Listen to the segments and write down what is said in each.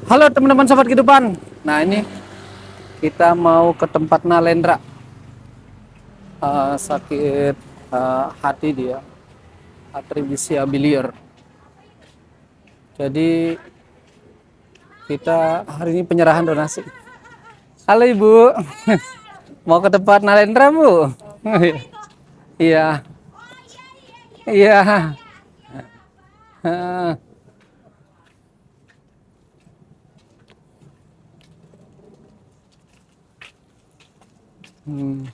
Halo teman-teman sobat kehidupan. Nah ini kita mau ke tempat Nalendra. Sakit hati dia, atribisia biliar. Jadi kita hari ini penyerahan donasi. Halo Ibu, mau ke tempat Nalendra Bu? Iya, iya. Ah, hmm.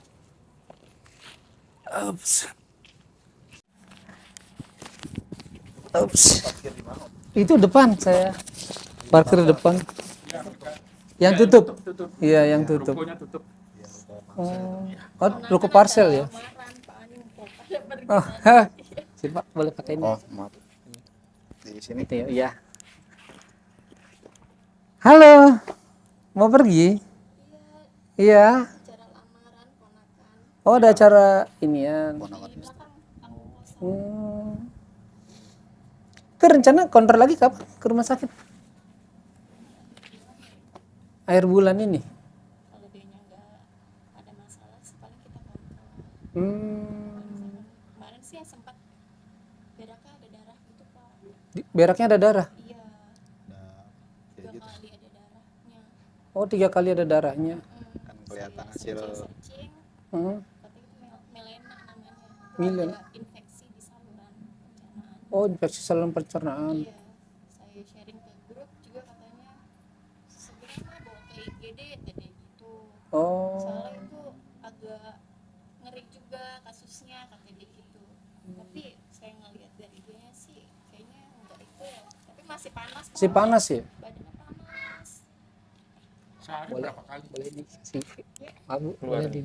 Ups. Ups. Itu depan saya parkir depan. Yang tutup. Iya, yang tutup. Oh, ruko parcel ya. Oh, sih Pak, boleh pakai ini. Oh, maaf. Di sini. Itu ya. Iya. Halo, mau pergi? Iya. Oh, ada acara inian. Hmm. Itu rencana kontrak lagi kapan ke rumah sakit? Akhir bulan ini. Kalau dianya nggak ada masalah sih paling kita kontrol. Hmm. Kemarin sih sempat beraknya ada darah gitu Pak. Beraknya ada darah. Iya, Nah, kayak 3 gitu kali ada darahnya. Oh, 3 kali ada darahnya. kan kelihatan hasil. Searching, Hmm. katanya itu melena namanya. Itu Milen. ada infeksi di saluran pencernaan. Oh, infeksi saluran pencernaan. Iya, saya sharing ke grup juga katanya segera mah bawa ke IGD tadi gitu. Oh. Soalnya itu agak ngeri juga kasusnya katanya gitu. Tapi saya ngelihat dari IG-nya sih kayaknya enggak itu ya. Tapi masih panas. Si panas ya? Badannya panas. Sehari Boleh. berapa kali? Boleh dikasih. Abu, boleh di.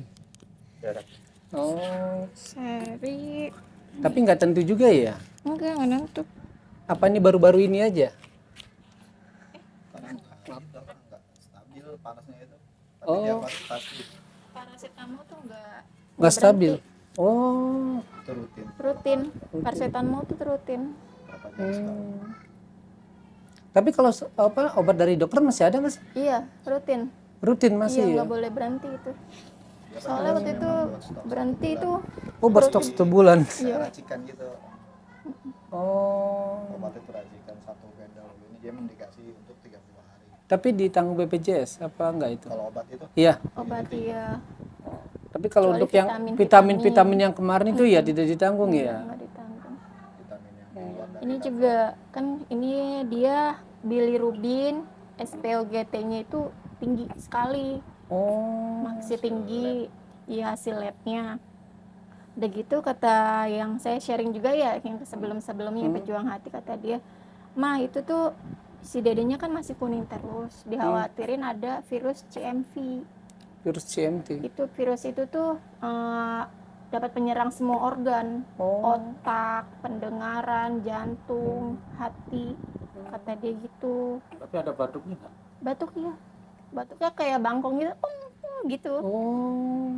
Jarak. Oh, Sehari tapi nggak tentu juga ya? enggak nentu. Apa ini baru-baru ini aja? Karena nggak stabil panasnya itu. Tapi Oh. tiap hari pasti Paracetamol tuh Nggak stabil. berhenti. Oh. itu rutin. Rutin. Paracetamol tuh rutin. Berapa jam sekali? Tapi kalau obat dari dokter masih ada mas? Iya, rutin. Rutin masih Iya, ya? nggak boleh berhenti itu. Ya, Soalnya waktu itu buat stok berhenti sebulan. tuh Oh, berstok sebulan. Kayak racikan gitu. Oh. Obatnya itu racikan satu bendel. Ini dia dikasih untuk 30 hari. Tapi ditanggung BPJS apa enggak itu? Kalau obat itu Iya. obat ya Tapi kalau Kecuali untuk yang vitamin yang kemarin itu ya tidak ditanggung ya. nggak ditanggung. vitamin yang keluar dari Ini juga kan ini dia bilirubin SpOGT-nya itu tinggi sekali, Oh. masih tinggi ya hasil labnya. Udah gitu kata yang saya sharing juga ya yang sebelum-sebelumnya pejuang hati, kata dia, "Ma, itu tuh si dedenya kan masih kuning terus, dikhawatirin ada virus CMV." Virus CMT. Itu virus itu tuh dapat menyerang semua organ, Oh. otak, pendengaran, jantung, hati, kata dia gitu. Tapi ada batuknya nggak? Batuk ya, batuknya kayak bangkong gitu, gitu. Oh.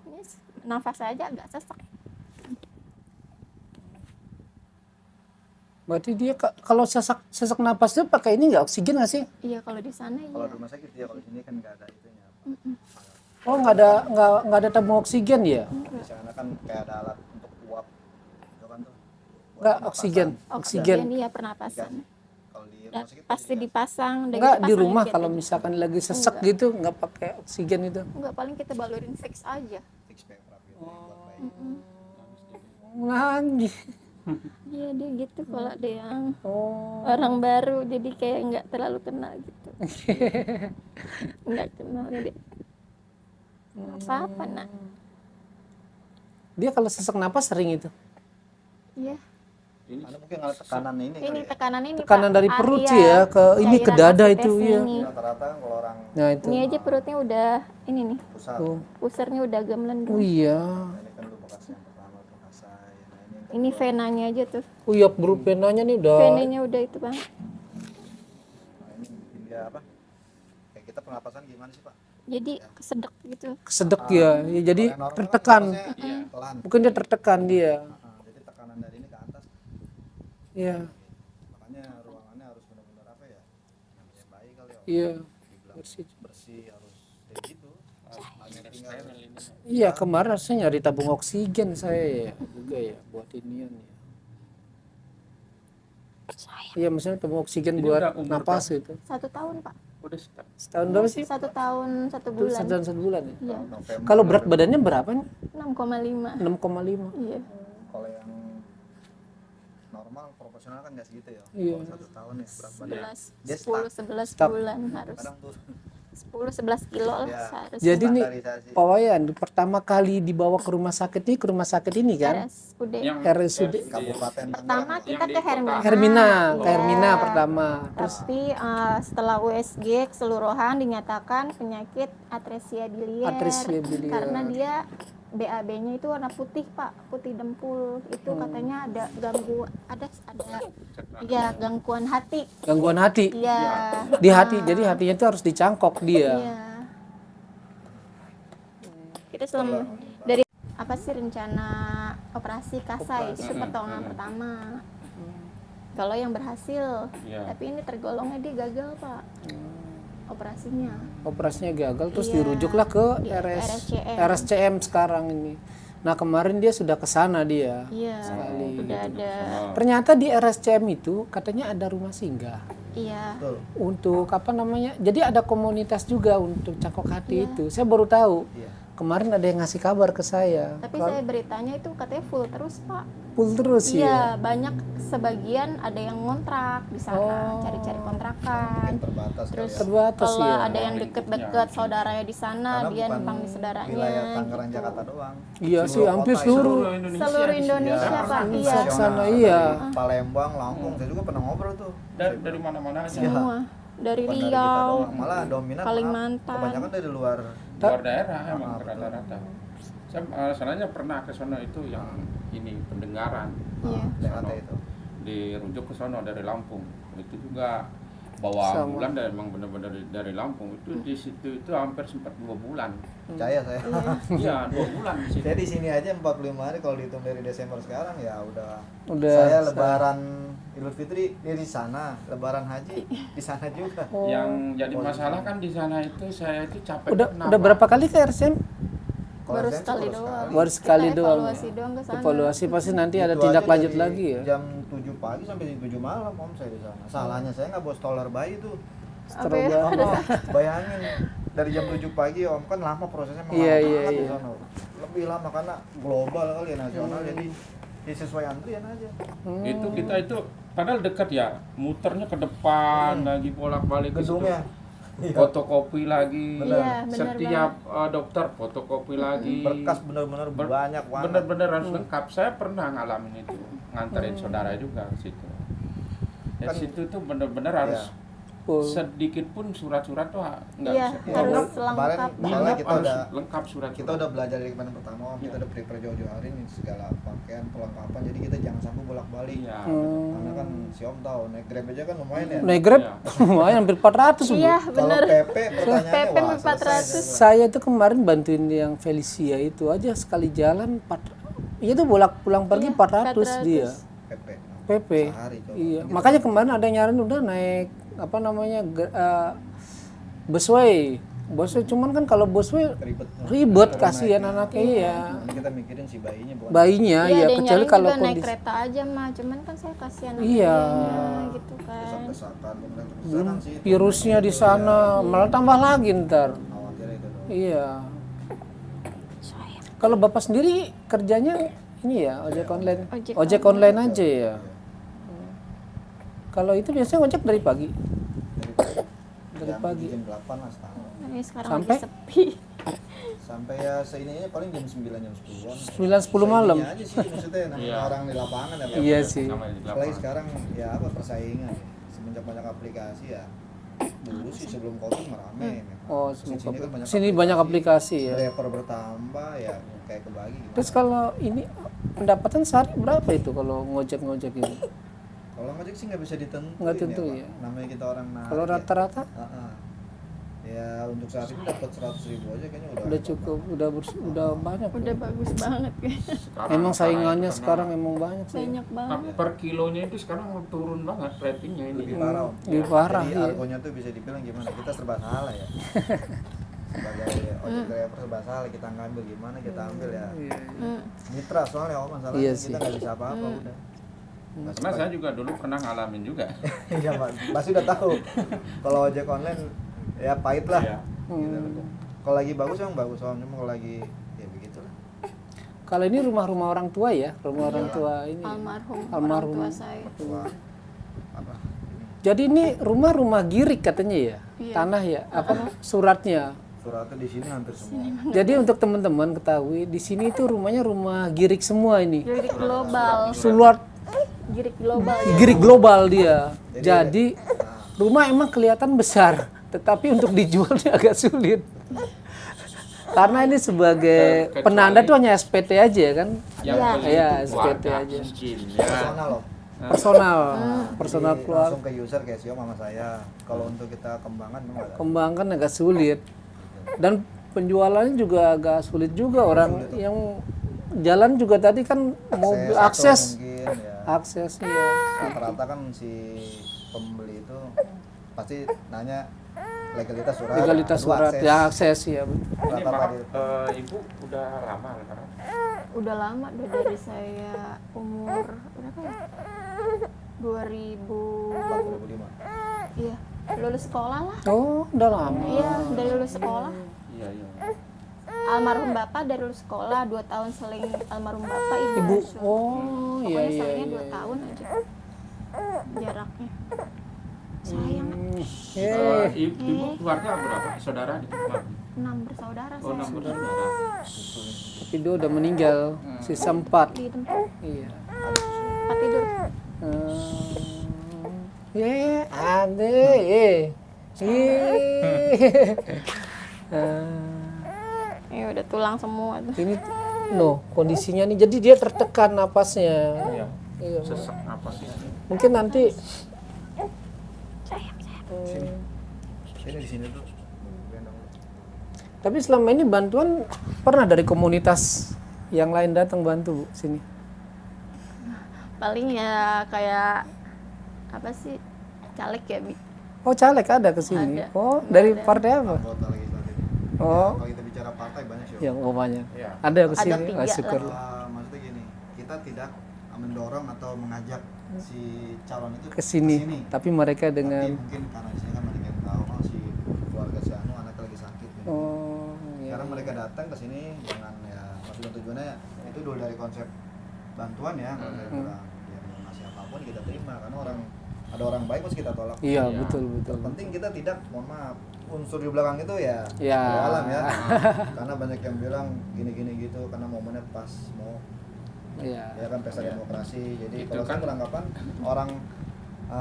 Ini nafas aja agak sesak. Berarti dia kalau sesak napasnya pakai ini nggak, oksigen nggak sih? Iya, kalau di sana kalau iya. di rumah sakit ya, kalau di sini kan nggak ada itunya. Oh, nggak ada tabung oksigen ya? Di sana kan kayak ada alat untuk uap itu kan tuh. Buat Nggak pernapasan. oksigen. Oksigen iya pernapasan. Kalau di Dan rumah sakit pasti dipasang. udah Nggak gitu di pasang rumah gitu kalau aja. misalkan lagi sesek gitu nggak pakai oksigen itu. Enggak, paling kita balurin fix aja. fix pemprov gitu buat bayi. Lagi. Iya, dia gitu kalau ada yang Oh. orang baru jadi kayak nggak terlalu kenal gitu. Nggak kenal dia. Apa-apa nak. Dia kalau sesak napas sering itu. Iya. Karena mungkin ada tekanan ini kali Ini ya. tekanan ini Tekanan Pak. dari perut Area sih ya ke ini ke cairan dada itu oksitesnya ya. ini. Rata-rata kan kalau orang Nah itu. Ini aja perutnya udah ini nih, pusat, Tuh. pusarnya udah agak Oh melendung. iya. ini kan lu bekas yang pertama tuh kasai. Nah, ini yang Ini kedua. venanya aja tuh. Oh iya, grup venanya nih udah. Venanya udah itu Bang. Nah, ini bikin dia apa? Kayak kita pernapasan gimana sih, Pak? Jadi kesedek gitu. Kesedek ya. Ya, jadi Kalau yang normal kan tertekan. napasnya pelan. Mungkin dia tertekan dia. Jadi tekanan dari ini ke atas. Iya. Makanya ruangannya Iya. Dibilang Bersih. bersih harus kayak gitu. Hanya tinggal Iya, kemarin harusnya nyari tabung oksigen saya ya juga ya buat inian ya. Iya, maksudnya tabung oksigen Ini buat udah umur napas itu. 1 tahun Pak. Udah setahun. Setahun berapa sih? 1 tahun 1 Itu bulan. satu bulan ya. Iya. November. Kalau berat badannya berapa nih? 6,5. 6,5. Iya. Kalau yang normal proporsional kan nggak segitu ya. Iya. Kalau 1 tahun ya berapa dia? 11 Dia 10 11 Stuck. bulan harus. Kadang tuh 10 11 kilo lah Ya. seharusnya. Jadi nih standarisasi. Pak Wayan pertama kali dibawa ke rumah sakit ini kan? RSUD. RSUD Kabupaten Pertama kita di ke kota. Hermina. Hermina, ke Iya. Hermina pertama. Terus Tapi setelah USG keseluruhan dinyatakan penyakit atresia biliar. Atresia biliar. Karena dia BAB-nya itu warna putih Pak, putih dempul. Itu katanya ada ya gangguan hati. gangguan hati Iya. di hati. Jadi hatinya itu harus dicangkok dia. Iya. Kita selama dari apa sih rencana operasi kasai itu pertolongan pertama. Kalau yang berhasil, Iya. tapi ini tergolongnya dia gagal Pak. Operasinya. Operasinya gagal terus Iya. dirujuklah ke Di RSCM. RSCM sekarang ini. Nah, kemarin dia sudah ke sana dia. Iya. Udah ada. Ternyata di RSCM itu katanya ada rumah singgah. Iya. Betul. Untuk apa namanya? Jadi ada komunitas juga untuk cangkok hati Iya. itu. Saya baru tahu. Iya. Kemarin ada yang ngasih kabar ke saya. Tapi saya beritanya itu katanya full terus Pak. Full terus ya. Iya, banyak sebagian ada yang ngontrak di sana, cari-cari kontrakan. Mungkin terbatas Terus kali ya. Terbatas kalau ya. ada yang deket-deket saudaranya di sana, Karena dia bukan numpang di saudaranya. wilayah Tangerang gitu. Jakarta doang. Iya sih, Seluruh hampir kota seluruh. Seluruh Indonesia Iya, Pak, bisa iya. ke sana, iya. Dari Palembang, Lampung, saya juga pernah ngobrol tuh. Dari mana-mana aja. Semua dari Bukan dari kita Riau. doang. Malah dominan Kalimantan. kebanyakan dari luar. Luar daerah emang rata-rata. Saya masalahnya pernah ke sono itu yang ini pendengaran. Iya. Jakarta itu. Dirujuk ke sono dari Lampung. Itu juga bawa Sama. ambulan dan emang benar-benar dari Lampung. Itu di situ itu hampir sempat 2 bulan. Percaya saya. Iya, 2 bulan di situ. Saya di sini aja 45 hari, kalau dihitung dari Desember sekarang ya udah. Udah. Saya lebaran Idul Fitri dia di sana, lebaran haji di sana juga. Yang jadi masalah kan di sana itu saya itu capek. Udah kenapa? udah berapa kali ke RSCM? Kalau Baru saya sih sekali baru doang. Baru sekali Kita doang. evaluasi doang ke sana. Evaluasi pasti nanti ada Itu tindak aja lanjut dari lagi ya. Jam 7 pagi sampai jam 7 malam om saya di sana. Salahnya saya nggak bawa stroller bayi tuh. Apa ya? Stroller. Bayangin dari jam 7 pagi om kan lama prosesnya memang Iya, lama iya, banget di iya. sana. Lebih lama karena global kali ya nasional jadi sesuai antrian aja. Itu kita itu padahal dekat ya, muternya ke depan lagi bolak-balik ke situ. Gedungnya. Fotokopi lagi. Iya, benar Setiap dokter fotokopi lagi. Berkas benar-benar banyak banget. Bener-bener harus lengkap. Saya pernah ngalamin itu, nganterin saudara juga ke situ. Ya Kan- situ tuh bener-bener harus Oh. sedikit pun surat-surat tuh nggak Iya, bisa. harus Kemarin lengkap. soalnya Nginep kita harus udah lengkap surat. kita udah belajar dari kemarin pertama om, kita udah prepare jauh-jauh hari nih segala pakaian perlengkapan jadi kita jangan sampai bolak-balik. Iya. Karena kan si om tahu naik Grab aja kan lumayan ya. Naik Grab Iya. lumayan hampir 400 Bu. Iya, Kalau bener. PP pertanyaannya PP wah 400. selesai. Saya tuh kemarin bantuin yang Felicia itu aja sekali jalan 4. Iya tuh bolak pulang pergi Iya, 400 dia. PP. PP. Sehari coba. Iya, Gitu. makanya kemarin ada yang nyaranin udah naik apa namanya busway. Busway cuman kan kalau busway ribet kasihan anaknya iya. Nanti kita mikirin si bayinya bukan. Bayinya Iya, ya ada yang kecuali nyari kalau juga naik kondisi kereta aja mah, cuman kan saya kasihan sama Iya. dianya, gitu kan. Desak-desakan kemudian sih. virusnya di sana malah tambah lagi ntar. Khawatir itu dong. Iya. Kalau Bapak sendiri kerjanya ini ya ojek online. Ojek Online aja ya. Kalau itu biasanya ojek dari pagi. Dari Dari pagi. Jam 8 lah setengah. Ini sekarang Sampai? lagi sepi. Sampai ya seininya paling jam 9 jam 10-an. 9-10 malam. Seininya aja sih maksudnya namanya Iya. orang di lapangan ya. Pak. Iya sih. Namanya di Apalagi lapangan. sekarang ya apa persaingan ya. Semenjak banyak aplikasi ya. Dulu sih sebelum Covid merame. memang. Oh, Sini kan banyak sini banyak aplikasi ya. driver bertambah ya kayak kebagi gitu. Terus kalau ini pendapatan sehari berapa itu kalau ngojek ini? Kalau ngojek sih nggak bisa ditentuin. Nggak tentu Pak. ya. Namanya kita orang narik. Kalau ya. rata-rata Heeh. Ya untuk saat ini dapat 100.000 aja kayaknya Udah cukup, udah banyak. Udah bagus banget kayaknya. Emang saingannya itu sekarang karena emang banyak sih. Banyak banget. per kilonya itu sekarang turun banget ratingnya ini. lebih parah Om. Lebih parah, Jadi iya. argonya tuh bisa dibilang gimana? Kita serba salah ya. Sebagai ojek driver serba salah, kita ngambil gimana kita ambil ya. Iya. Mitra soalnya Om masalahnya Iya kita sih. nggak bisa apa-apa udah. Karena saya juga dulu pernah ngalamin juga. Iya Pak, pasti udah tahu. Kalau ojek online ya pahit lah. Iya. Gitu. Kalau lagi bagus emang bagus Om, cuma kalau lagi ya begitulah. Kalau ini rumah-rumah orang tua ya, rumah orang tua ini. Almarhum, Almarhum. orang tua saya. Tua apa? Jadi ini rumah-rumah girik katanya ya, Iya. tanah ya, apa suratnya. Suratnya di sini hampir semua. Jadi untuk teman-teman ketahui di sini itu rumahnya rumah girik semua ini. Girik global. Surat Girik global. girik global dia. Jadi- Jadi rumah emang kelihatan besar, tetapi untuk dijualnya agak sulit. Karena ini sebagai Kecuali- penanda tuh hanya SPT aja kan, Yang Iya. beli Iya, itu keluarga SPT aja. mungkin ya. Personal loh. personal, personal Jadi keluar. langsung ke user kayak Sio mama saya. Kalau untuk kita kembangkan memang ada. Kembangkan agak sulit dan penjualannya juga agak sulit juga orang yang jalan juga tadi kan mobil atau akses mungkin ya. aksesnya Rata-rata kan si pembeli itu pasti nanya legalitas surat. legalitas kedua surat akses. ya akses ya betul. Ini Rata-rata Pak, di- Ibu udah lama sekarang? Udah lama, udah dari saya umur berapa ya? 2000. 45. Iya, lulus sekolah lah. Oh udah lama. Iya, dari lulus sekolah. Iya, iya. Almarhum bapak dari lulus sekolah 2 tahun seling almarhum bapak ibu. Ibu asuh. oh iya Pokoknya iya selingnya iya. 2 tahun aja jaraknya. Sayang. Ibu keluarga berapa? Saudara di tempat? 6 bersaudara Oh, saya 6 bersaudara. Tapi dia udah meninggal sisa 4. di tempat Iya. tidur. Ye ade Ya udah tulang semua tuh. ini no kondisinya nih jadi dia tertekan napasnya. Iya. Iya. Sesak apa sih? Mungkin nanti Ini di sini tuh. Gendong. tapi selama ini bantuan pernah dari komunitas yang lain datang bantu Bu sini. Paling ya kayak apa sih? Caleg ya, Bi. Oh caleg ada ke sini. Ada. Oh dari partai apa? Anggota legislatif. Oh Kalau kita bicara partai banyak sih. yang banyak. Iya. Ada ke Ada sini. 3 Oh, syukur. Maksudnya gini, kita tidak mendorong atau mengajak si calon itu Ke sini. Tapi mereka Tapi dengan mungkin karena di sini kan mereka yang tahu oh, si keluarga si Anu anaknya lagi sakit gitu. oh iya. Sekarang mereka datang ke sini dengan ya maksud dan tujuannya itu dulu dari konsep bantuan ya kalau saya bilang ya mau ngasih apapun kita terima karena ada orang baik pasti kita tolak. Iya Iya. betul betul. Penting kita tidak mohon maaf unsur di belakang itu ya Ya. wallahu alam ya karena banyak yang bilang gini-gini gitu karena momennya pas mau Iya. ya kan pesta demokrasi jadi Itu kalau kan- saya beranggapan orang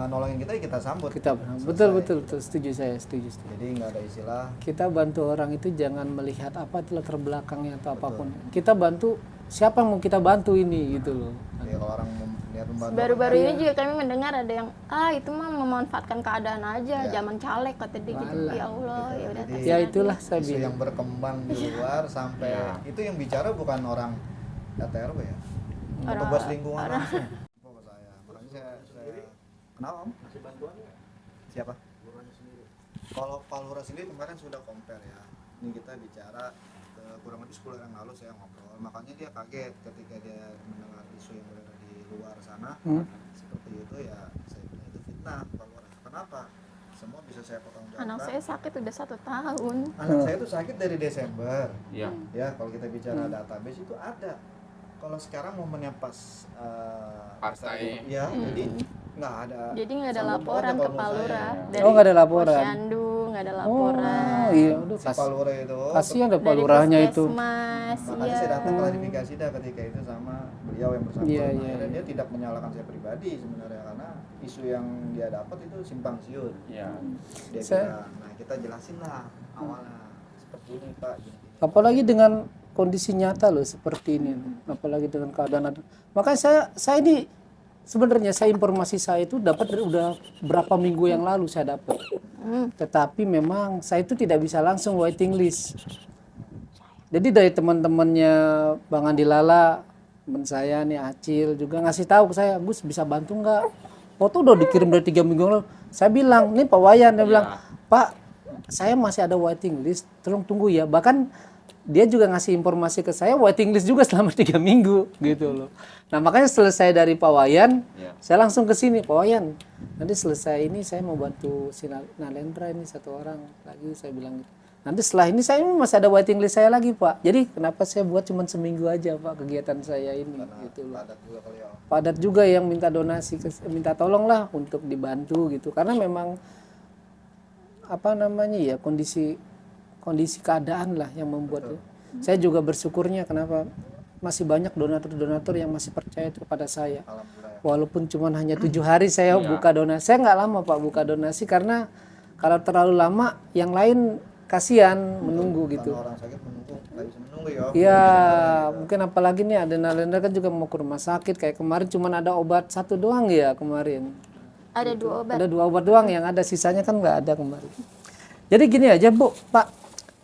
nolongin kita ya kita sambut Kita Selesai. betul setuju saya setuju. jadi nggak ada istilah Kita bantu orang itu jangan melihat apa itu latar belakangnya atau apapun. Kita bantu siapa yang mau kita bantu ini gitu loh. ya kalau orang niat membantu Baru-baru Iya. ini juga kami mendengar ada yang itu mah memanfaatkan keadaan aja, Ya. zaman caleg kata dia gitu. Walah. Ya Allah, ya udah Jadi- terserah Ya dia. itulah saya isu bilang. yang berkembang di luar sampai Iya. itu yang bicara bukan orang RT/RW ya petugas lingkungan langsung oh, saya makanya saya kenapa om kasih bantuan siapa kalau Pak Lurah sendiri kemarin sudah compare ya ini kita bicara kurang lebih 10 hari yang lalu saya ngobrol makanya dia kaget ketika dia mendengar isu yang berada di luar sana seperti itu ya saya bilang itu fitnah Pak Lurah kenapa semua bisa saya potong jawab Anak saya sakit udah 1 tahun. anak saya tuh sakit dari Desember Iya. ya kalau kita bicara database itu ada kalau sekarang momennya pas Partai. ya jadi nggak ada Jadi nggak ada sambung laporan aja ke kalau Pak menurut Lurah. saya. Dari Oh nggak ada laporan. Posyandu nggak ada laporan. Oh iya udah si Pak Lurah itu kasihan ada Pak Dari Lurahnya itu. puskesmas, makanya iya. saya datang klarifikasi dah ketika itu sama beliau yang bersangkutan Iya, iya, akhirnya iya. dia tidak menyalahkan saya pribadi sebenarnya karena isu yang dia dapat itu simpang siur Iya. dia Saya- bilang nah kita jelasin lah awalnya seperti ini Pak gini. Apalagi dengan kondisi nyata loh seperti ini. Apalagi dengan keadaan ada. Makanya saya ini sebenarnya informasi saya itu dapat udah berapa minggu yang lalu saya dapat. Tetapi memang saya itu tidak bisa langsung waiting list. Jadi dari teman-temannya Bang Andi Lala, teman saya nih Acil juga ngasih tahu ke saya, Gus bisa bantu nggak? Foto udah dikirim dari 3 minggu lalu. Saya bilang, nih Pak Wayan, dia bilang, Pak, saya masih ada waiting list, tolong tunggu ya. Bahkan dia juga ngasih informasi ke saya waiting list juga selama 3 minggu gitu loh. Nah makanya selesai dari Pak Wayan, saya langsung ke sini, Pak Wayan, nanti selesai ini saya mau bantu si Nalendra ini 1 orang lagi, saya bilang gitu. Nanti setelah ini saya masih ada waiting list saya lagi Pak. Jadi kenapa saya buat cuma seminggu aja Pak kegiatan saya ini gitu loh. Padat juga kali ya Om. Padat juga yang minta donasi, minta tolong lah untuk dibantu gitu. Karena memang apa namanya ya kondisi keadaan lah yang membuat. Saya juga bersyukurnya kenapa masih banyak donatur-donatur yang masih percaya kepada saya. Alhamdulillah ya. Walaupun cuma hanya 7 hari saya buka donasi. Saya nggak lama Pak buka donasi karena kalau terlalu lama yang lain kasihan menunggu gitu. Karena orang sakit menunggu, nggak bisa menunggu ya Om. Ya mungkin apalagi nih ada Nalendra kan juga mau ke rumah sakit kayak kemarin cuma ada obat 1 doang ya kemarin. Ada 2 obat. Ada 2 obat doang yang ada sisanya kan nggak ada kemarin. Jadi gini aja Bu, Pak,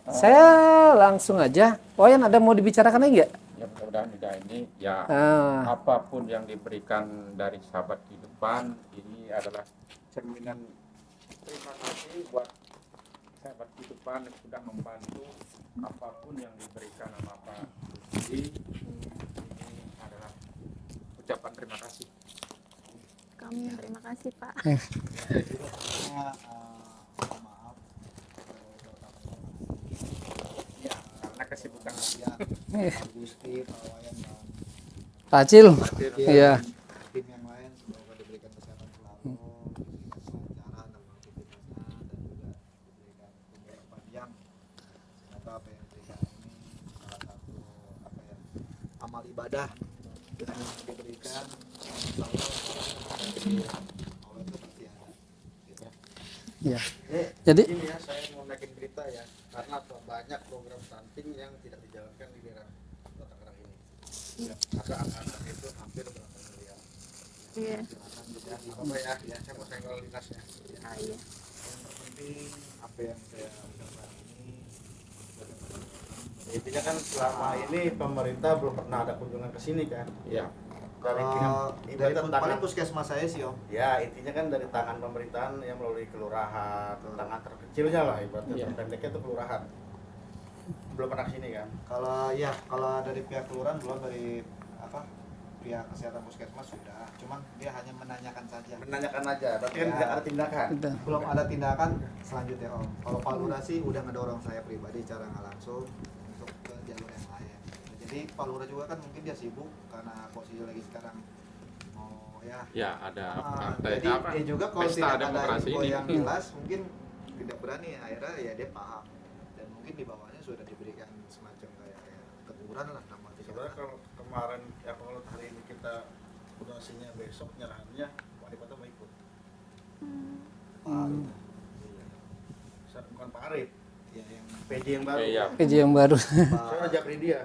saya langsung aja. Wayan ada mau dibicarakan lagi nggak? Ya mudah-mudahan juga ini ya Ah. apapun yang diberikan dari sahabat kehidupan ini adalah cerminan terima kasih buat sahabat kehidupan yang sudah membantu apapun yang diberikan sama Pak Lutfi. Ini adalah ucapan terima kasih. Kami terima kasih Pak. Maaf. Ya, karena kesibukan Ya, Pak Gusti, Pak Wayan, Pak Acil. Pak Iya. tim yang lain semoga diberikan kesehatan selalu, diberikan kelancaran dalam aktivitasnya dan juga diberikan umur panjang. Semoga apa yang diberikan ini salah satu apa ya amal ibadah yang diberikan insya Allah Allah itu pasti ada. Gitu. Iya. Jadi Ini ya, saya mau naikin berita ya, karena banyak program stunting yang tidak dijalankan di daerah Kota Tangerang ini. Ya, ada anggaran itu hampir berapa miliar. Iya. Silakan juga apa ya, saya mau senggol lintas ya. Ah, iya. Yang terpenting apa yang saya ucapkan ini Intinya kan selama ini pemerintah belum pernah ada kunjungan ke sini kan. Ya, Dari dari ibarat paling tangan, puskesmas saya sih Om. ya intinya kan dari tangan pemerintahan yang melalui kelurahan, tangan terkecilnya lah ibaratnya Iya. terpendeknya itu kelurahan. Belum pernah ke sini kan. Kalau dari pihak kelurahan belum, dari apa pihak kesehatan puskesmas sudah, cuman dia hanya menanyakan saja, Menanyakan aja, berarti kan Ya. tidak ada tindakan. udah. belum ada tindakan selanjutnya Om. Kalau Pak Lurah sih udah ngedorong saya pribadi cara nggak langsung untuk ke jalur yang lain. Jadi Pak Lurah juga kan mungkin dia sibuk karena posisi lagi sekarang mau ya. ya ada Jadi dia juga kalau pesta tidak ada demokrasi info ini. yang jelas mungkin tidak berani, akhirnya ya dia paham dan mungkin di bawahnya sudah diberikan semacam kayak teguran lah nama Sebenarnya kalau kemarin ya kalau hari ini kita donasinya besok nyerahannya wali kota mau ikut. Bukan Pak Arif, ya yang PJ yang baru. Iya. Kerja yang baru. Saya ajak dia,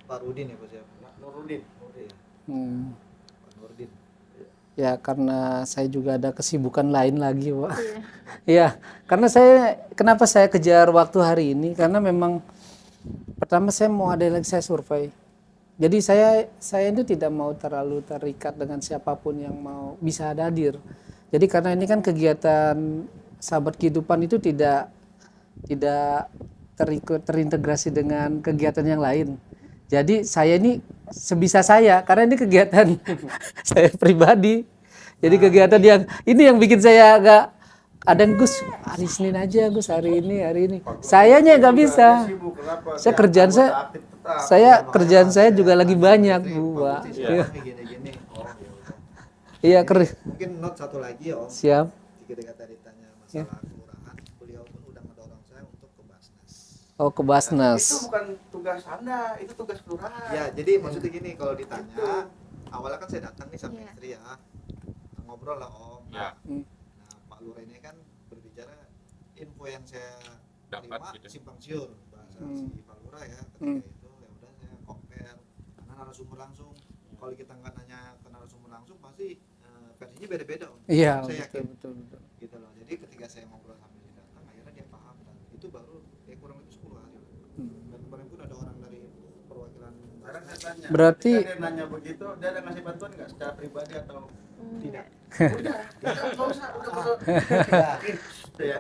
Pak Rudin ya Pak siapa? Nurudin. Iya, Hmm. Pak Nurdin. Ya karena saya juga ada kesibukan lain lagi Pak. Iya, karena saya kenapa saya kejar waktu hari ini karena memang pertama saya mau ada lagi saya survei. Jadi saya ini tidak mau terlalu terikat dengan siapapun yang mau bisa hadir. Jadi karena ini kan kegiatan sahabat kehidupan itu tidak terintegrasi dengan kegiatan yang lain. Jadi saya ini sebisa saya karena ini kegiatan saya pribadi. Jadi kegiatan yang ini yang bikin saya agak kadang Gus hari Senin aja Gus hari ini. Sayanya nggak bisa. Sibuk, kenapa? Saya Ya, kerjaan anggota saya aktif tetap. kerjaan saya juga lagi banyak Bu. Pak. Pak Gusti Iya. siapa nih gini-gini. Oh, ya udah. Iya Mungkin note satu lagi ya Om. siap. Ketika tadi tanya masalah kelurahan, beliau pun udah ngedorong saya untuk ke Basnas. Oh ke Itu Basnas. bukan tugas Anda, itu tugas kelurahan. Ya, jadi maksudnya gini, kalau ditanya, awalnya kan saya datang nih sama Iya. istri ya, ngobrol lah Om. Ya. Nah, Pak Lurah ini kan berbicara info yang saya Dapat terima gitu. simpang siur bahasa Hmm. si Pak Lurah ya. Ketika itu ya udah saya compare karena narasumber langsung. Kalau kita nggak nanya ke narasumber langsung pasti kondisinya beda-beda Om. Iya, Saya yakin betul. gitu loh. Jadi ketika saya ngobrol sama dia datang, akhirnya dia paham dan itu baru kurang lebih 10 hari. Dan kemarin pun ada orang dari perwakilan Sekarang saya tanya, Berarti- ketika dia nanya begitu, dia ada ngasih bantuan nggak secara pribadi atau tidak. udah nggak usah ya.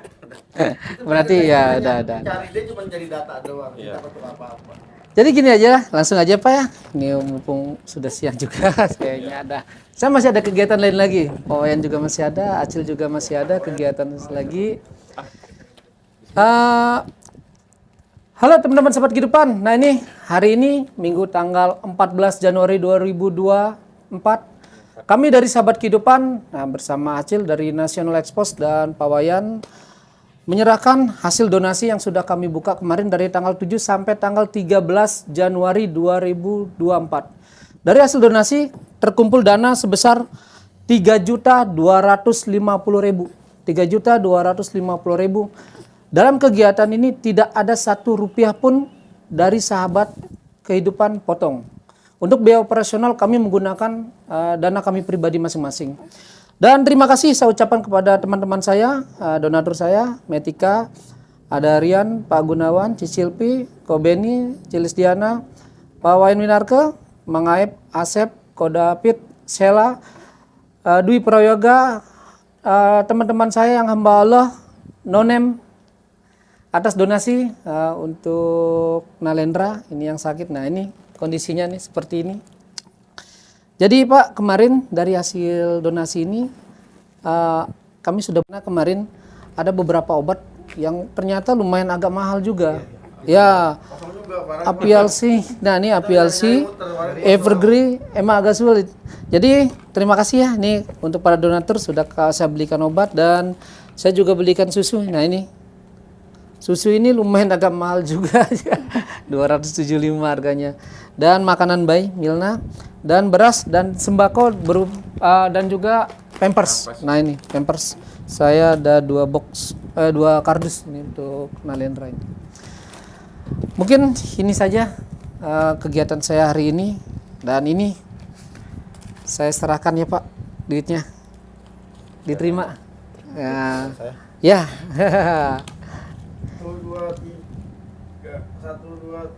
Berarti ya udah. Cari dia cuma jadi data doang, Iya. tidak betul apa-apa. Jadi gini aja, langsung aja Pak ya. Ini mumpung sudah siang juga, kayaknya ada. Saya masih ada kegiatan lain lagi. Owen juga masih ada, Acil juga masih ada kegiatan lagi. Halo teman-teman sahabat kehidupan. Nah ini hari ini Minggu tanggal 14 Januari 2024. Kami dari sahabat kehidupan, nah, bersama Acil dari National Expos dan Pak Wayan menyerahkan hasil donasi yang sudah kami buka kemarin dari tanggal 7 sampai tanggal 13 Januari 2024. Dari hasil donasi terkumpul dana sebesar 3.250.000. 3.250.000. Dalam kegiatan ini tidak ada 1 rupiah pun dari sahabat kehidupan potong. Untuk biaya operasional kami menggunakan dana kami pribadi masing-masing. Dan terima kasih saya ucapkan kepada teman-teman saya, donatur saya, Metika, ada Rian, Pak Gunawan, Cicilpi, Kobeni, Cilisdiana, Pak Wayan Winarke, Mang Aep, Asep, Kodapit, Sela, Dwi Prayoga, teman-teman saya yang hamba Allah, Nonem, atas donasi untuk Nalendra, ini yang sakit. Nah ini kondisinya nih seperti ini. Jadi Pak, kemarin dari hasil donasi ini kami sudah pernah kemarin ada beberapa obat yang ternyata lumayan agak mahal juga. Ya, Apialsi. Nah ini Apialsi, Evergreen emang agak sulit. Jadi terima kasih ya nih untuk para donatur sudah saya belikan obat dan saya juga belikan susu. Nah ini susu ini lumayan agak mahal juga, 275 harganya. Dan makanan bayi Milna dan beras dan sembako dan juga Pampers. Nah ini Pampers. Saya ada 2 kardus ini untuk Nalendra ini. Mungkin ini saja kegiatan saya hari ini dan ini saya serahkan ya Pak duitnya. Diterima. Ya. Ya. 1, 2, 3, 1, 2,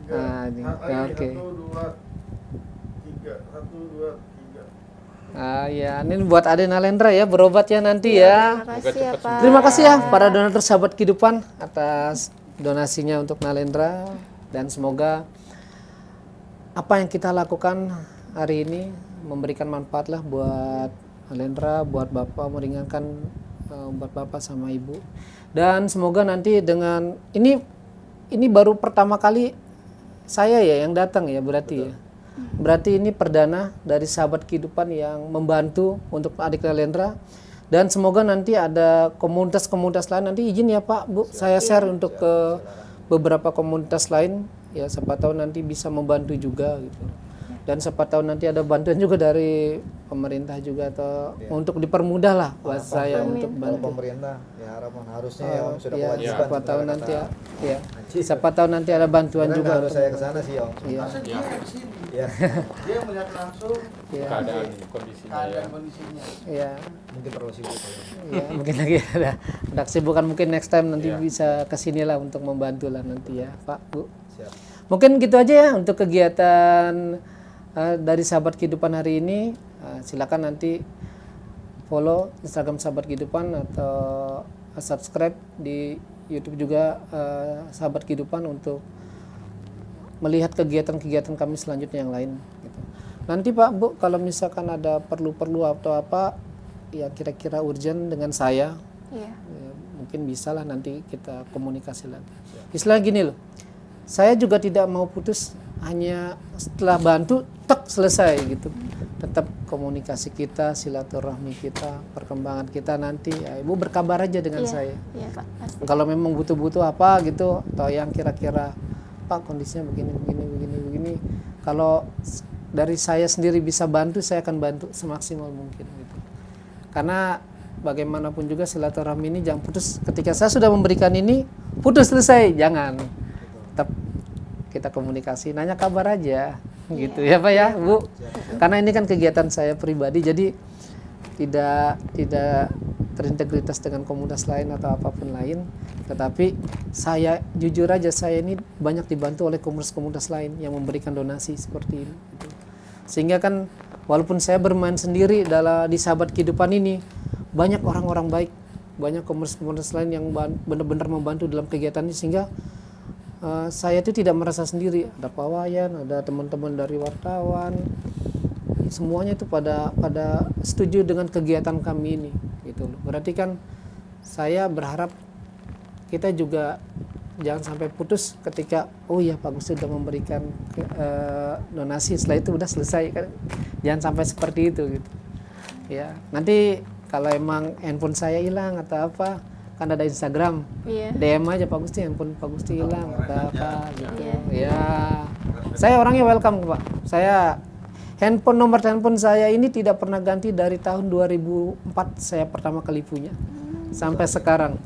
3. Nah, ini. Oke. 1, 2, 3, 1, 2, 3. Ya, ini buat Ade Nalendra ya, berobat ya nanti ya. Terima kasih ya Pak. Terima kasih ya para donatur sahabat kehidupan atas donasinya untuk Nalendra dan semoga apa yang kita lakukan hari ini memberikan manfaat lah buat Nalendra, buat Bapak, meringankan buat Bapak sama Ibu. Dan semoga nanti dengan ini baru pertama kali saya ya yang datang ya berarti ya. Berarti ini perdana dari sahabat kehidupan yang membantu untuk adik Nalendra dan semoga nanti ada komunitas-komunitas lain nanti izin ya Pak Bu saya share untuk ke beberapa komunitas lain ya siapa tahu nanti bisa membantu juga gitu. Dan siapa tahu nanti ada bantuan juga dari pemerintah juga atau untuk dipermudah lah buat saya untuk Kalau bantu. pemerintah ya harapan harusnya ya Om sudah Ya, kewajiban. siapa tahu sebenarnya nanti kata ya. Siapa tahu nanti ada bantuan Sebenarnya juga. harus saya ke sana sih Om. Iya. Masa dia di sini? Ya, Dia melihat langsung Iya. keadaan kondisinya ya. keadaan kondisinya. Iya. mungkin terlalu sibuk ya. Ya, mungkin lagi ada kesibukan mungkin next time nanti Iya. bisa kesini lah untuk membantu lah nanti ya Pak Bu. Siap. Mungkin gitu aja ya untuk kegiatan dari sahabat kehidupan hari ini. Silakan nanti follow Instagram sahabat kehidupan atau subscribe di YouTube juga sahabat kehidupan untuk melihat kegiatan-kegiatan kami selanjutnya yang lain. Gitu. Nanti Pak Bu kalau misalkan ada perlu-perlu atau apa ya kira-kira urgent dengan saya. Iya. Ya, mungkin bisa lah nanti kita komunikasi lagi. Istilah gini loh, saya juga tidak mau putus hanya setelah bantu tek selesai gitu. Tetap komunikasi kita, silaturahmi kita, perkembangan kita nanti. Ya, Ibu berkabar aja dengan Iya. saya. Iya Pak. Pasti. Kalau memang butuh-butuh apa gitu atau yang kira-kira Pak kondisinya begini. Kalau dari saya sendiri bisa bantu, saya akan bantu semaksimal mungkin gitu. Karena bagaimanapun juga silaturahmi ini jangan putus. Ketika saya sudah memberikan ini, putus selesai, jangan. Tetap kita komunikasi, nanya kabar aja gitu ya Pak ya Bu. Karena ini kan kegiatan saya pribadi, jadi tidak terintegritas dengan komunitas lain atau apapun lain, tetapi saya jujur aja, saya ini banyak dibantu oleh komunitas-komunitas lain yang memberikan donasi seperti ini gitu. Sehingga kan walaupun saya bermain sendiri di sahabat kehidupan ini, banyak orang-orang baik, banyak komunitas-komunitas lain yang benar-benar membantu dalam kegiatan ini, sehingga saya itu tidak merasa sendiri. Ada Pak Wayan, ada teman-teman dari wartawan, semuanya itu pada setuju dengan kegiatan kami ini gitu loh. Berarti kan saya berharap kita juga jangan sampai putus ketika oh ya Pak Gus sudah memberikan donasi, setelah itu udah selesai kan, jangan sampai seperti itu gitu ya. Nanti kalau emang handphone saya hilang atau apa, kan ada Instagram, DM aja Pak Gusti, handphone Pak Gusti hilang atau apa gitu ya. Saya orangnya welcome Pak. Saya nomor handphone saya ini tidak pernah ganti dari tahun 2004 saya pertama kali punya sampai sekarang.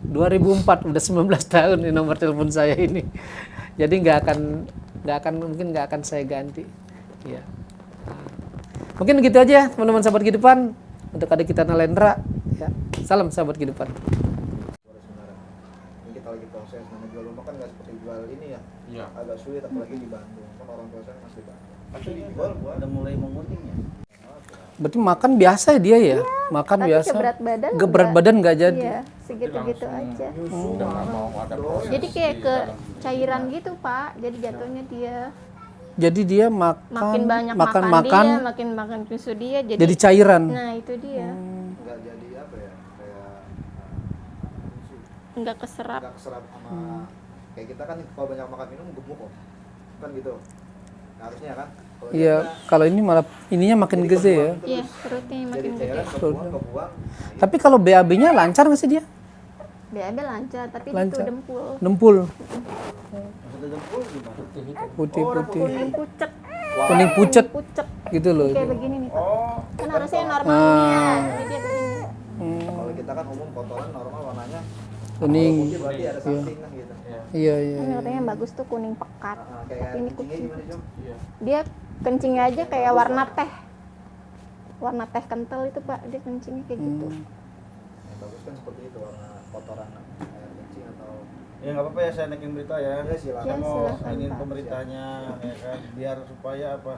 2004 udah 19 tahun ini nomor telepon saya ini. Jadi mungkin nggak akan saya ganti. Ya. Mungkin gitu aja teman-teman sahabat kehidupan untuk adik kita Nalendra. Ya. Salam sahabat kehidupan. Ini kita lagi proses, namanya jual rumah kan nggak seperti jual ini ya. Iya. Agak sulit apalagi di Bandung. Kan orang tua saya masih di Bandung. Tapi udah mulai mengunting ya. Berarti makan biasa dia ya? Makan Tapi biasa. berat badan nggak jadi. iya, segitu-gitu aja. Udah nggak mau ada proses Jadi kayak di ke dalam. cairan gitu Pak, jadi jatuhnya dia Jadi dia makin banyak makan dia, makin makan susu dia, jadi cairan. nah itu dia Nggak jadi apa ya, kayak nggak keserap. nggak keserap sama kayak kita kan kalau banyak makan minum gemuk kok. Kan gitu. Nah, harusnya kan. Kalau Iya, kalau ini malah ininya makin gede ya. Iya, perutnya jadi makin gede. cairan kebuang. Tapi kalau BAB-nya lancar nggak sih dia? BAB lancar, tapi Lancar. itu dempul. Dempul, Maksudnya dempul gimana? putih-putih, Kuning pucet. kuning pucet Pucet. gitu loh. Kayak begini nih Pak. Oh, Kan harusnya normal ini ya, ini dia begini. Kalau kita kan umum kotoran normal warnanya Kuning. putih, berarti ada something lah gitu. Iya, iya. Ini katanya yang bagus tuh kuning pekat. Kayak Tapi ini kucingnya kucing. gimana Jom? Dia kencingnya aja kayak warna teh. Warna teh kental itu Pak, dia kencingnya kayak gitu. Yang bagus kan seperti itu, warna kotoran air kencing atau ya nggak apa-apa ya, saya naikin berita ya. ya silakan. Ya, Saya mau silakan, ingin Pak. pemerintahnya ya kan, biar supaya apa,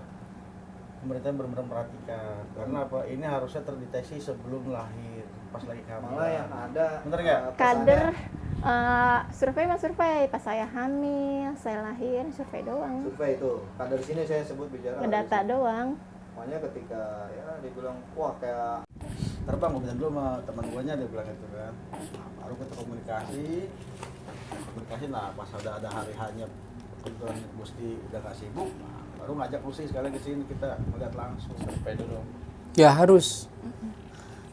pemerintah benar-benar perhatikan, karena apa, ini harusnya terdeteksi sebelum lahir, pas lagi hamil. Malah yang ada Bener nggak? Kader survei mas survei pas saya hamil, saya lahir, survei doang. survei itu. Kan dari sini saya sebut bicara Ngedata doang. makanya ketika ya dibilang wah kayak Terbang gue bilang dulu sama teman guanya, dia bilang gitu kan. Baru kita komunikasi, nah pas ada hari hanya kebetulan Gusti udah gak sibuk, nah, baru ngajak Gusti sekali ke sini kita melihat langsung. Sampai dulu. Ya harus.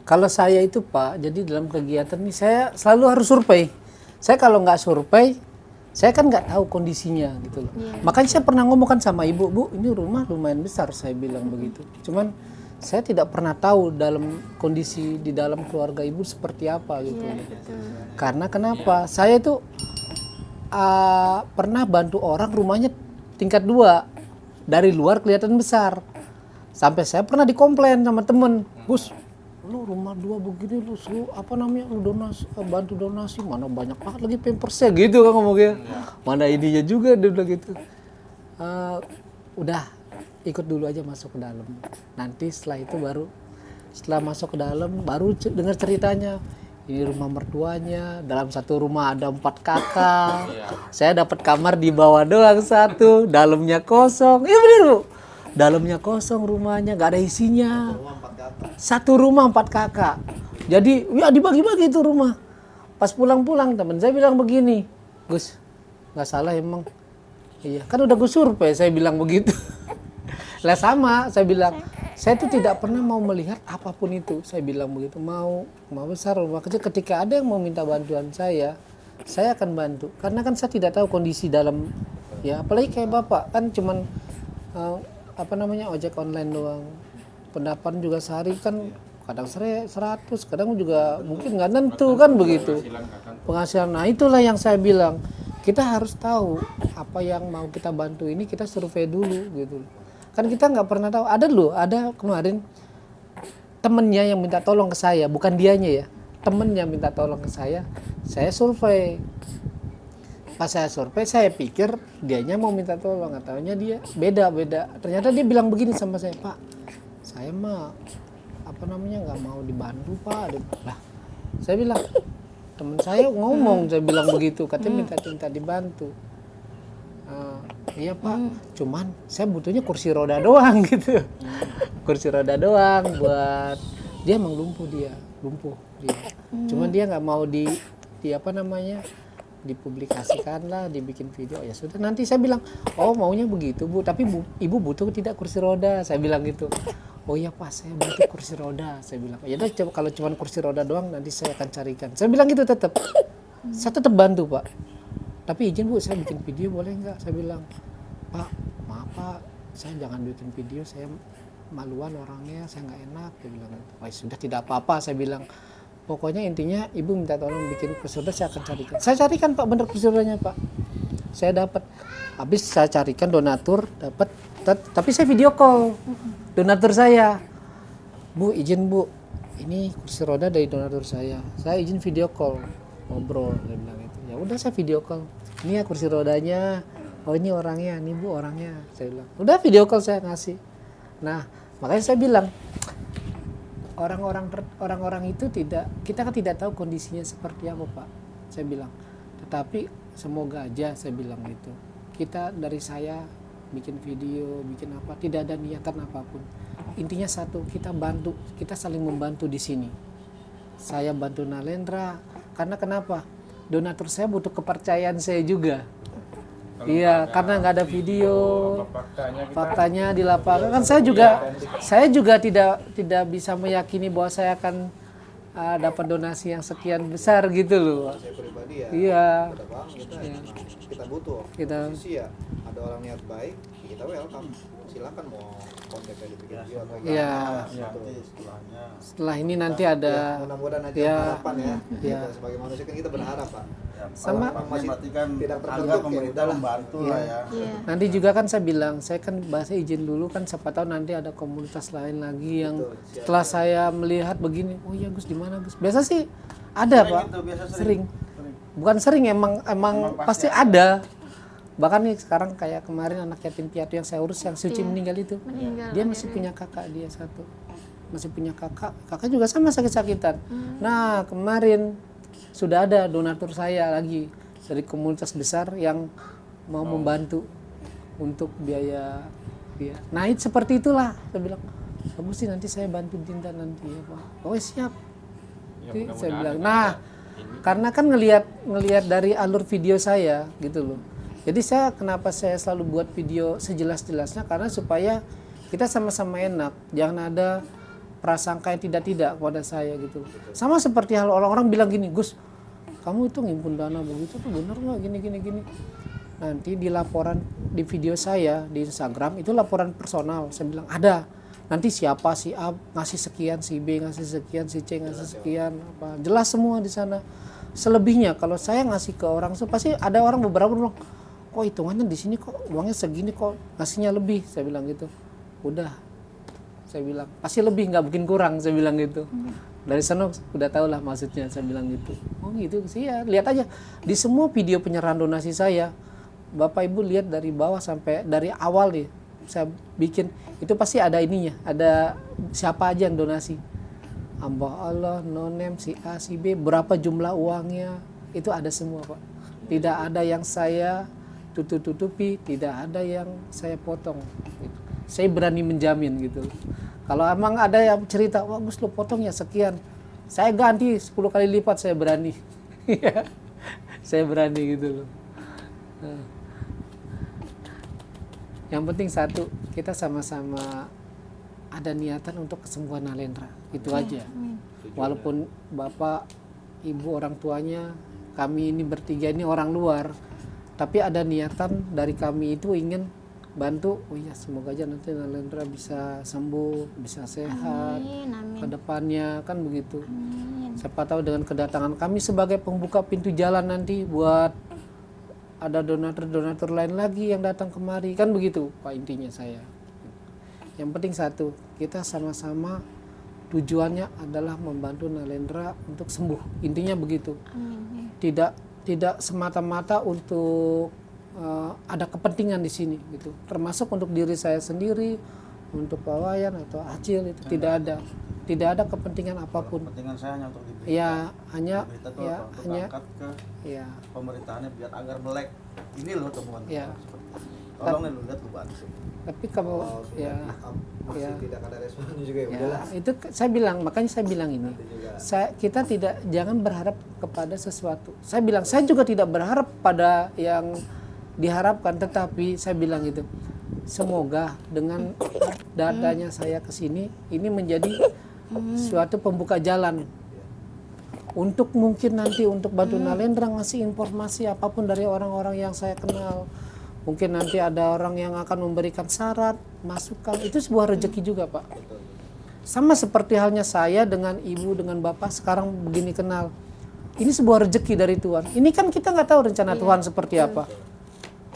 Kalau saya itu Pak, jadi dalam kegiatan ini saya selalu harus survei. Saya kalau nggak survei, saya kan nggak tahu kondisinya gitu loh. Makanya saya pernah ngomongkan sama ibu, Bu, ini rumah lumayan besar, saya bilang begitu. Cuman saya tidak pernah tahu dalam kondisi di dalam keluarga ibu seperti apa gitu. Karena kenapa? Saya itu pernah bantu orang rumahnya tingkat 2, dari luar kelihatan besar. Sampai saya pernah dikomplain sama temen, Gus, lu rumah 2 begini lu apa namanya, lu bantu donasi, mana banyak banget lagi pampersnya gitu kan ngomongnya. Mana ininya juga, dia bilang gitu. Udah ikut dulu aja masuk ke dalam, nanti setelah itu setelah masuk ke dalam baru dengar ceritanya. Ini rumah mertuanya, dalam satu rumah ada 4 kakak. Saya dapat kamar di bawah doang 1, dalamnya kosong. Iya bener Bu, dalamnya kosong rumahnya, nggak ada isinya. Satu rumah 4 kakak. Jadi ya dibagi-bagi itu rumah. Pas pulang-pulang teman saya bilang begini, Gus, nggak salah emang. Iya, kan udah gue survei, saya bilang begitu. Lah sama, saya bilang, saya itu tidak pernah mau melihat apapun itu. Saya bilang begitu, mau besar, rumah kecil, ketika ada yang mau minta bantuan saya akan bantu. Karena kan saya tidak tahu kondisi dalam, ya apalagi kayak Bapak, kan cuman ojek online doang. Pendapatan juga sehari kan kadang 100, kadang juga mungkin nggak nentu kan begitu. Penghasilan, nah itulah yang saya bilang, kita harus tahu apa yang mau kita bantu ini, kita survei dulu gitu. Kan kita nggak pernah tahu. Ada kemarin temennya yang minta tolong ke saya, bukan dianya ya, temennya minta tolong ke saya survei. Pas saya survei, saya pikir dianya mau minta tolong, nggak taunya dia beda. Ternyata dia bilang begini sama saya, Pak, saya mah nggak mau dibantu Pak. Lah, saya bilang, teman saya ngomong, saya bilang begitu, katanya minta dibantu. Iya Pak, cuman saya butuhnya kursi roda doang gitu. Kursi roda doang buat dia, emang lumpuh dia. Cuman dia nggak mau di dipublikasikan lah, dibikin video. Ya sudah, nanti saya bilang, oh maunya begitu Bu, tapi Ibu butuh tidak kursi roda? Saya bilang gitu. Oh iya Pak, saya butuh kursi roda. Saya bilang, ya udah kalau cuma kursi roda doang nanti saya akan carikan. Saya bilang gitu tetap. Saya tetap bantu Pak. Tapi izin Bu, saya bikin video boleh nggak? Saya bilang, Pak, maaf Pak, saya jangan bikin video, saya maluan orangnya, saya nggak enak. Dia bilang, oh sudah tidak apa-apa. Saya bilang, pokoknya intinya Ibu minta tolong bikin kursi roda, saya akan carikan. Saya carikan Pak, bener kursi rodanya Pak. Saya dapat. Habis saya carikan donatur, dapat. Tapi saya video call donatur saya. Bu, izin Bu, ini kursi roda dari donatur saya. Saya izin video call, ngobrol. Dia bilang itu. Ya udah, saya video call. Ini ya kursi rodanya. Oh ini orangnya, ini Bu orangnya. Saya bilang. Udah video call saya ngasih. Nah, makanya saya bilang, orang-orang itu kita kan tidak tahu kondisinya seperti apa Pak. Saya bilang. Tetapi semoga aja, saya bilang gitu. Kita dari saya bikin video, bikin apa, tidak ada niatan apapun. Intinya satu, kita bantu, kita saling membantu di sini. Saya bantu Nalendra, karena kenapa? Donatur saya butuh kepercayaan saya juga. Iya, karena nggak ada video, faktanya di lapangan. Kan saya juga tidak bisa meyakini bahwa saya akan dapat donasi yang sekian besar gitu loh. Saya pribadi ya. Iya. Kita butuh. Posisi ya, ada orang niat baik, kita welcome. Silakan mau kontak aja bikin video atau Iya. Setelah ini nanti ada. Mudah-mudahan aja harapan ya. Kita sebagai manusia kan kita berharap Pak. Sama masih tidak anggap terbentuk pemerintah membantu lah ya. Nanti juga kan saya bilang, saya kan bahasa izin dulu kan, siapa tahu nanti ada komunitas lain lagi yang setelah saya melihat begini, oh iya Gus, di mana Gus? Biasa sih ada Pak, Gitu, biasa sering. Bukan sering, emang pasti ada. Bahkan nih sekarang kayak kemarin anak yatim piatu yang saya urus, yang Suci meninggal itu, dia masih punya kakak dia satu, masih punya kakak juga sama sakit-sakitan. Nah kemarin sudah ada donatur saya lagi dari komunitas besar yang mau membantu untuk biaya. Nah itu seperti itulah, saya bilang, bagus sih nanti saya bantu Dinda nanti ya Pak. Oh siap. Ya, Saya bilang, nah karena kan ngelihat dari alur video saya gitu loh. Jadi kenapa saya selalu buat video sejelas-jelasnya, karena supaya kita sama-sama enak, jangan ada prasangka yang tidak kepada saya gitu. Sama seperti hal orang-orang bilang gini, Gus, kamu itu ngimpun dana begitu tuh bener nggak gini. Nanti di laporan di video saya di Instagram itu laporan personal, saya bilang ada. Nanti siapa, si A ngasih sekian, si B ngasih sekian, si C ngasih sekian, apa jelas semua di sana. Selebihnya kalau saya ngasih ke orang, pasti ada orang beberapa bilang, kok hitungannya di sini kok uangnya segini, kok ngasihnya lebih, saya bilang gitu. Udah, saya bilang pasti lebih, nggak mungkin kurang, saya bilang gitu. Dari sana udah tau lah maksudnya, saya bilang gitu. Oh gitu sih ya, lihat aja di semua video penyerahan donasi saya, Bapak Ibu lihat dari bawah sampai dari awal nih saya bikin, itu pasti ada ininya, ada siapa aja yang donasi, hamba Allah, nonem, si A, si B, berapa jumlah uangnya, itu ada semua Pak. Tidak ada yang saya tutupi, tidak ada yang saya potong. Saya berani menjamin gitu. Kalau emang ada yang cerita, wah Gus lo potong ya sekian, saya ganti 10 kali lipat, saya berani. Saya berani gitu loh. Yang penting satu, kita sama-sama ada niatan untuk kesembuhan Nalendra, itu aja. Walaupun Bapak, Ibu, orang tuanya, kami ini bertiga ini orang luar, tapi ada niatan dari kami itu ingin bantu. Oh iya, semoga aja nanti Nalendra bisa sembuh, bisa sehat ke depannya, kan begitu. Siapa tahu dengan kedatangan kami sebagai pembuka pintu jalan nanti buat ada donatur lain lagi yang datang kemari, kan begitu Pak, intinya saya. Yang penting satu, kita sama-sama tujuannya adalah membantu Nalendra untuk sembuh. Intinya begitu. Amin. Tidak semata-mata untuk ada kepentingan di sini gitu. Termasuk untuk diri saya sendiri, untuk Pak Wayan atau Acil itu tidak ada kepentingan apapun. Kepentingan saya hanya untuk diberita. Ya, hanya Berita tuh ya apa? Untuk hanya angkat ke ya. pemerintahannya biar agar melek. Ini loh temuan. Ya. Tolong nih lu lihat lu bantu. Tapi kalau Kalau sudah ya masih ya. tidak ada responnya juga ya ya udahlah. itu saya bilang, makanya saya bilang ini. Nanti juga. Kita jangan berharap kepada sesuatu. Saya bilang saya juga tidak berharap pada yang diharapkan, tetapi saya bilang itu semoga dengan dadanya saya ke sini ini menjadi suatu pembuka jalan untuk mungkin nanti untuk bantu Nalendra ngasih informasi apapun dari orang-orang yang saya kenal. Mungkin nanti ada orang yang akan memberikan syarat, masukan. Itu sebuah rezeki juga, Pak. Sama seperti halnya saya dengan ibu, dengan bapak sekarang begini kenal. Ini sebuah rezeki dari Tuhan. Ini kan kita nggak tahu rencana Tuhan seperti apa.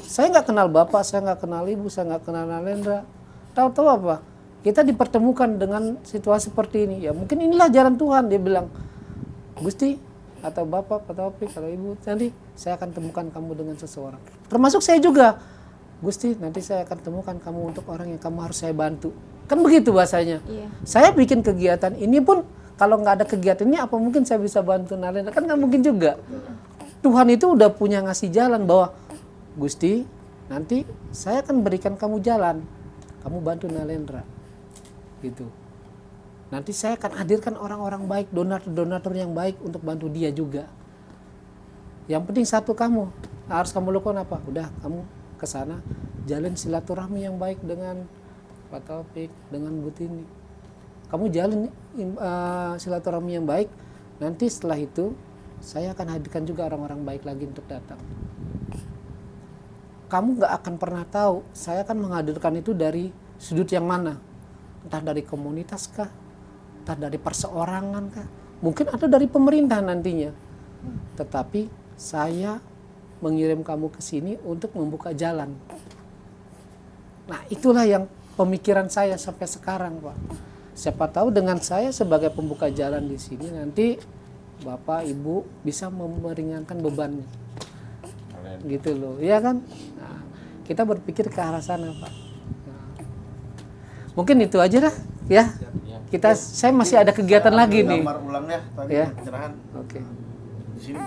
Saya nggak kenal bapak, saya nggak kenal ibu, saya nggak kenal Nalendra. Tahu-tahu apa? Kita dipertemukan dengan situasi seperti ini. Ya mungkin inilah jalan Tuhan. Dia bilang, Gusti atau bapak atau Taufik atau ibu, nanti saya akan temukan kamu dengan seseorang. Termasuk saya juga. Gusti, nanti saya akan temukan kamu untuk orang yang kamu harus saya bantu. Kan begitu bahasanya. Iya. Saya bikin kegiatan ini pun kalau nggak ada kegiatan ini apa mungkin saya bisa bantu Nalendra? Kan nggak mungkin juga. Tuhan itu udah punya ngasih jalan bahwa Gusti, nanti saya akan berikan kamu jalan. Kamu bantu Nalendra. Gitu. Nanti saya akan hadirkan orang-orang baik, donatur-donatur yang baik untuk bantu dia juga. Yang penting satu kamu, harus kamu lakukan apa? Udah, kamu ke sana jalin silaturahmi yang baik dengan Pak Taufik, dengan Bu Tini. Kamu jalin silaturahmi yang baik, nanti setelah itu saya akan hadirkan juga orang-orang baik lagi untuk datang. Kamu nggak akan pernah tahu, saya akan menghadirkan itu dari sudut yang mana. Entah dari komunitas kah, entah dari perseorangan kah, mungkin ada dari pemerintah nantinya. Tetapi saya mengirim kamu ke sini untuk membuka jalan. Nah, itulah yang pemikiran saya sampai sekarang, Pak. Siapa tahu dengan saya sebagai pembuka jalan di sini nanti Bapak, Ibu bisa meringankan bebannya. Gitu loh, ya kan? Nah, kita berpikir ke arah sana, Pak. Nah, mungkin itu aja lah, ya. Saya masih ada kegiatan lagi nih. Gambar ulangnya tadi Ya. pencerahan. Oke. Di sini